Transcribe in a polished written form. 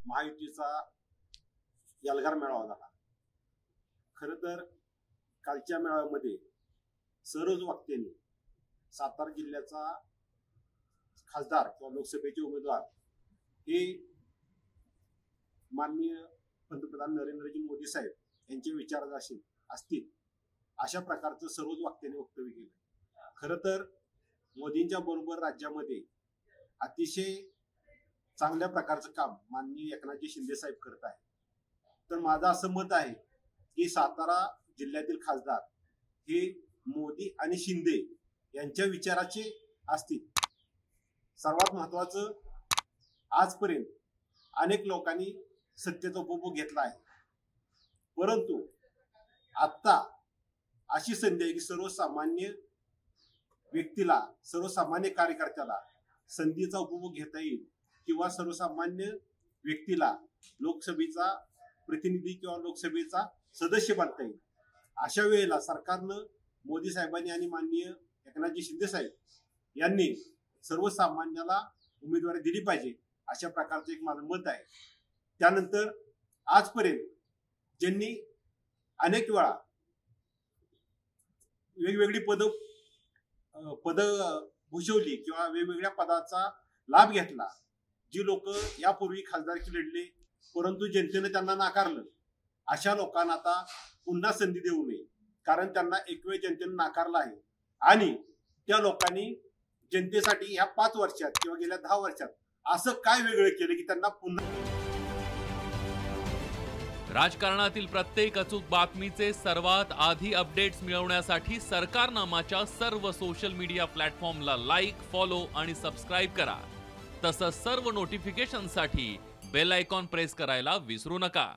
महायुतीचा एल्गार मेळावा झाला। खरं तर कालच्या मेळाव्यामध्ये सर्वच वक्त्यांनी सातारा जिल्ह्याचा खासदार किंवा लोकसभेचे उमेदवार हे माननीय पंतप्रधान नरेंद्रजी मोदी साहेब यांचे विचार असतील अशा प्रकारचं सर्वच वक्त्यांनी वक्तव्य केलं। खरं तर मोदींच्या बरोबर राज्यामध्ये अतिशय चांगल्या प्रकारचं काम माननीय एकनाथजी शिंदे साहेब करत आहेत। तर माझं असं मत आहे की सातारा जिल्ह्यातील खासदार हे मोदी आणि शिंदे यांच्या विचाराचे असतील। सर्वात महत्वाचं, आजपर्यंत अनेक लोकांनी सत्तेचा उपभोग घेतला आहे, परंतु आता अशी संधी आहे की सर्वसामान्य व्यक्तीला, सर्वसामान्य कार्यकर्त्याला संधीचा उपभोग घेता येईल किंवा सर्वसामान्य व्यक्तीला लोकसभेचा प्रतिनिधी किंवा लोकसभेचा सदस्य बनता येईल। अशा वेळेला सरकारनं, मोदी साहेबांनी आणि माननीय एकनाथजी शिंदे साहेब यांनी सर्वसामान्याला उमेदवारी दिली पाहिजे, अशा प्रकारचं एक माझं मत आहे। त्यानंतर आजपर्यंत ज्यांनी अनेक वेळा वेगवेगळी पद भूषवली किंवा वेगवेगळ्या पदाचा लाभ घेतला, जी लोक यापूर्वी खासदारकी लढले परंतु जनतेने त्यांना नाकारलं, अशा लोकांना आता पुन्हा संधी देऊ नये, कारण त्यांना एक वेळ जनतेने नाकारलं आहे आणि त्या लोकांनी जनतेसाठी ह्या 5 वर्षात किंवा गेल्या 10 वर्षात असं काय वेगळं केलं की त्यांना पुन्हा। राजकारणातील प्रत्येक अचूक बातमीचे सर्वात आधी अपडेट्स मिळवण्यासाठी सरकारनामाच्या सर्व सोशल मीडिया प्लॅटफॉर्मला लाईक, फॉलो आणि सबस्क्राईब करा। तसंच सर्व नोटिफिकेशनसाठी बेल आयकॉन प्रेस करायला विसरू नका।